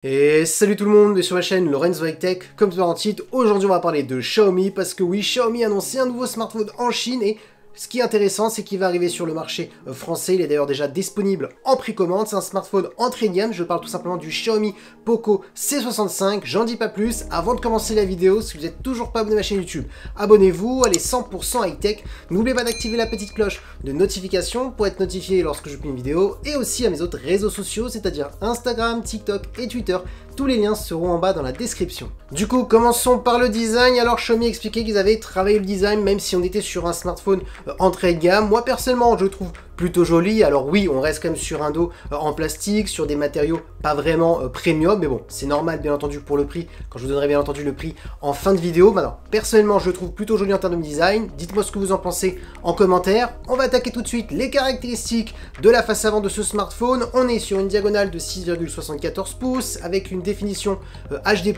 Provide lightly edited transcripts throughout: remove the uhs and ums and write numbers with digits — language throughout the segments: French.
Et salut tout le monde, et sur ma chaîne Lorenzo High Tech, comme tu en titre, aujourd'hui on va parler de Xiaomi, parce que oui, Xiaomi a annoncé un nouveau smartphone en Chine, et ce qui est intéressant, c'est qu'il va arriver sur le marché français, il est d'ailleurs déjà disponible en précommande, c'est un smartphone entrée de gamme, je parle tout simplement du Xiaomi Poco C65, j'en dis pas plus, avant de commencer la vidéo, si vous n'êtes toujours pas abonné à ma chaîne YouTube, abonnez-vous, elle est 100% high tech, n'oubliez pas d'activer la petite cloche de notification pour être notifié lorsque je publie une vidéo, et aussi à mes autres réseaux sociaux, c'est-à-dire Instagram, TikTok et Twitter. Tous les liens seront en bas dans la description. Du coup, commençons par le design. Alors, Xiaomi expliquait qu'ils avaient travaillé le design, même si on était sur un smartphone entrée de gamme. Moi, personnellement, je le trouve plutôt joli. Alors oui, on reste quand même sur un dos en plastique, sur des matériaux pas vraiment premium, mais bon, c'est normal bien entendu pour le prix, quand je vous donnerai bien entendu le prix en fin de vidéo. Maintenant, personnellement, je le trouve plutôt joli en termes de design. Dites-moi ce que vous en pensez en commentaire. On va attaquer tout de suite les caractéristiques de la face avant de ce smartphone. On est sur une diagonale de 6,74 pouces avec une définition HD+,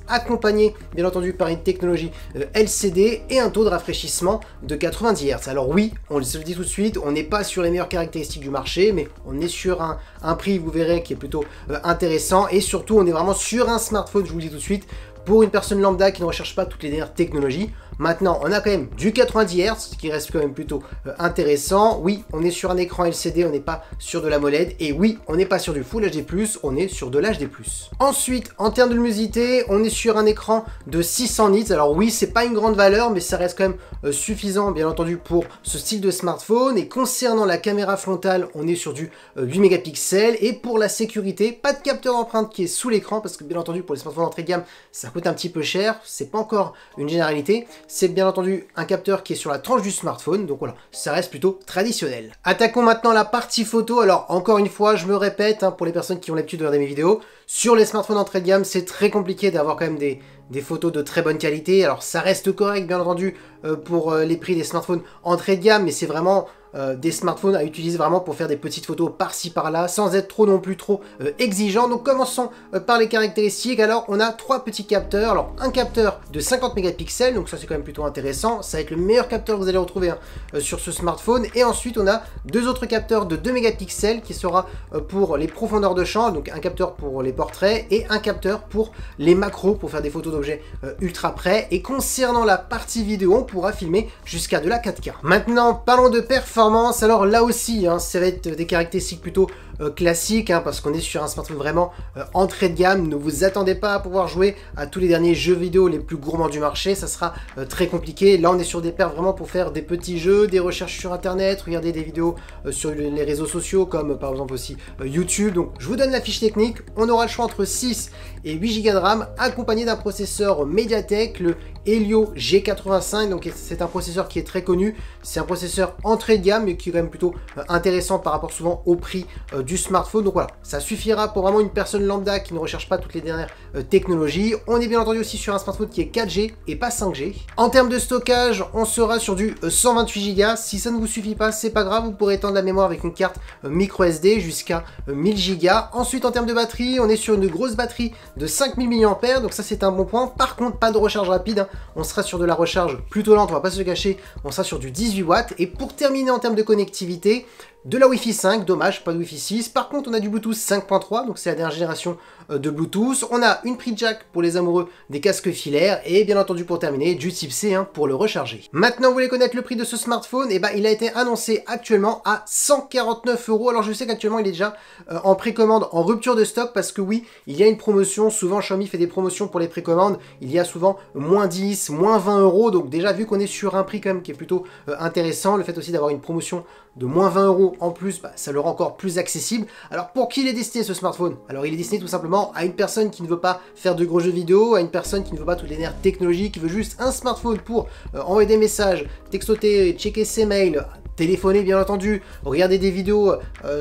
accompagnée bien entendu par une technologie LCD et un taux de rafraîchissement de 90 Hz. Alors oui, on le dit tout de suite, on n'est pas sur les meilleures caractéristiques du marché, mais on est sur un prix, vous verrez, qui est plutôt intéressant, et surtout on est vraiment sur un smartphone, je vous le dis tout de suite, pour une personne lambda qui ne recherche pas toutes les dernières technologies. Maintenant, on a quand même du 90 Hz, ce qui reste quand même plutôt intéressant. Oui, on est sur un écran LCD, on n'est pas sur de l'AMOLED. Et oui, on n'est pas sur du Full HD+, on est sur de l'HD+. Ensuite, en termes de luminosité, on est sur un écran de 600 nits. Alors oui, c'est pas une grande valeur, mais ça reste quand même suffisant, bien entendu, pour ce style de smartphone. Et concernant la caméra frontale, on est sur du 8 mégapixels. Et pour la sécurité, pas de capteur d'empreinte qui est sous l'écran, parce que bien entendu, pour les smartphones d'entrée de gamme, ça coûte un petit peu cher. C'est pas encore une généralité. C'est bien entendu un capteur qui est sur la tranche du smartphone, donc voilà, ça reste plutôt traditionnel. Attaquons maintenant la partie photo. Alors encore une fois, je me répète, pour les personnes qui ont l'habitude de regarder mes vidéos, sur les smartphones d'entrée de gamme, c'est très compliqué d'avoir quand même des photos de très bonne qualité. Alors ça reste correct bien entendu pour les prix des smartphones entrée de gamme, mais c'est vraiment des smartphones à utiliser vraiment pour faire des petites photos par-ci par-là, sans être trop non plus trop exigeant. Donc commençons par les caractéristiques. Alors on a trois petits capteurs. Alors un capteur de 50 mégapixels, donc ça c'est quand même plutôt intéressant, ça va être le meilleur capteur que vous allez retrouver sur ce smartphone. Et ensuite on a deux autres capteurs de 2 mégapixels qui sera pour les profondeurs de champ, donc un capteur pour les portraits et un capteur pour les macros, pour faire des photos d'objets ultra près. Et concernant la partie vidéo, on pourra filmer jusqu'à de la 4K. Maintenant parlons de performance. Alors là aussi, ça va être des caractéristiques plutôt classiques, parce qu'on est sur un smartphone vraiment entrée de gamme. Ne vous attendez pas à pouvoir jouer à tous les derniers jeux vidéo les plus gourmands du marché, ça sera très compliqué. Là on est sur des perfs vraiment pour faire des petits jeux, des recherches sur internet, regarder des vidéos sur les réseaux sociaux comme par exemple aussi YouTube. Donc je vous donne la fiche technique. On aura le choix entre 6 et 8 Go de RAM accompagné d'un processeur MediaTek, le Helio G85. Donc c'est un processeur qui est très connu, c'est un processeur entrée de gamme mais qui est quand même plutôt intéressant par rapport souvent au prix du smartphone. Donc voilà, ça suffira pour vraiment une personne lambda qui ne recherche pas toutes les dernières technologies. On est bien entendu aussi sur un smartphone qui est 4G et pas 5G. En termes de stockage, on sera sur du 128 Go. Si ça ne vous suffit pas, c'est pas grave, vous pourrez étendre la mémoire avec une carte micro SD jusqu'à 1000 Go. Ensuite, en termes de batterie, on est sur une grosse batterie de 5000 mAh, donc ça c'est un bon point. Par contre, pas de recharge rapide, on sera sur de la recharge plutôt lente, on va pas se le cacher, on sera sur du 18 watts. Et pour terminer en termes de connectivité, de la Wi-Fi 5, dommage, pas de Wi-Fi 6. Par contre, on a du Bluetooth 5.3, donc c'est la dernière génération de Bluetooth. On a une prise jack pour les amoureux des casques filaires et bien entendu pour terminer, du type C pour le recharger. Maintenant, vous voulez connaître le prix de ce smartphone? Et il a été annoncé actuellement à 149 €. Alors je sais qu'actuellement il est déjà en précommande, en rupture de stock, parce que oui, il y a une promotion. Souvent Xiaomi fait des promotions pour les précommandes. Il y a souvent moins 10, moins 20 €. Donc déjà, vu qu'on est sur un prix quand même qui est plutôt intéressant, le fait aussi d'avoir une promotion de moins 20 € en plus, ça le rend encore plus accessible. Alors pour qui il est destiné ce smartphone? Alors il est destiné tout simplement à une personne qui ne veut pas faire de gros jeux vidéo, à une personne qui ne veut pas toutes les dernières technologies, qui veut juste un smartphone pour envoyer des messages, textoter, checker ses mails, téléphoner bien entendu, regarder des vidéos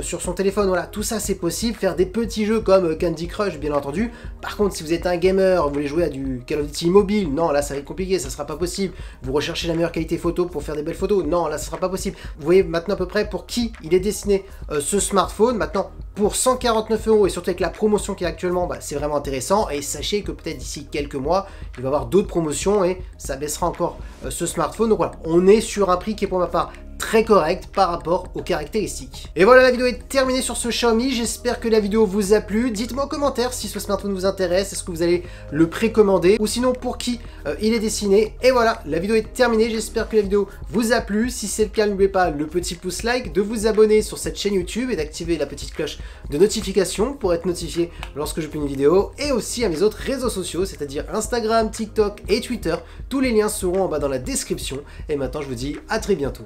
sur son téléphone, voilà, tout ça c'est possible, faire des petits jeux comme Candy Crush bien entendu. Par contre, si vous êtes un gamer, vous voulez jouer à du Call of Duty mobile, non, là ça va être compliqué, ça sera pas possible. Vous recherchez la meilleure qualité photo pour faire des belles photos, non, là ça sera pas possible. Vous voyez maintenant à peu près pour qui il est destiné ce smartphone. Maintenant, pour 149 € et surtout avec la promotion qui est actuellement, c'est vraiment intéressant. Et sachez que peut-être d'ici quelques mois, il va y avoir d'autres promotions et ça baissera encore ce smartphone. Donc voilà, on est sur un prix qui est pour ma part très correct par rapport aux caractéristiques. Et voilà, la vidéo est terminée sur ce Xiaomi, j'espère que la vidéo vous a plu. Dites-moi en commentaire si ce smartphone vous intéresse, est-ce que vous allez le précommander, ou sinon pour qui il est destiné. Et voilà, la vidéo est terminée, j'espère que la vidéo vous a plu. Si c'est le cas, n'oubliez pas le petit pouce like, de vous abonner sur cette chaîne YouTube et d'activer la petite cloche de notification pour être notifié lorsque je publie une vidéo, et aussi à mes autres réseaux sociaux, c'est-à-dire Instagram, TikTok et Twitter. Tous les liens seront en bas dans la description. Et maintenant, je vous dis à très bientôt.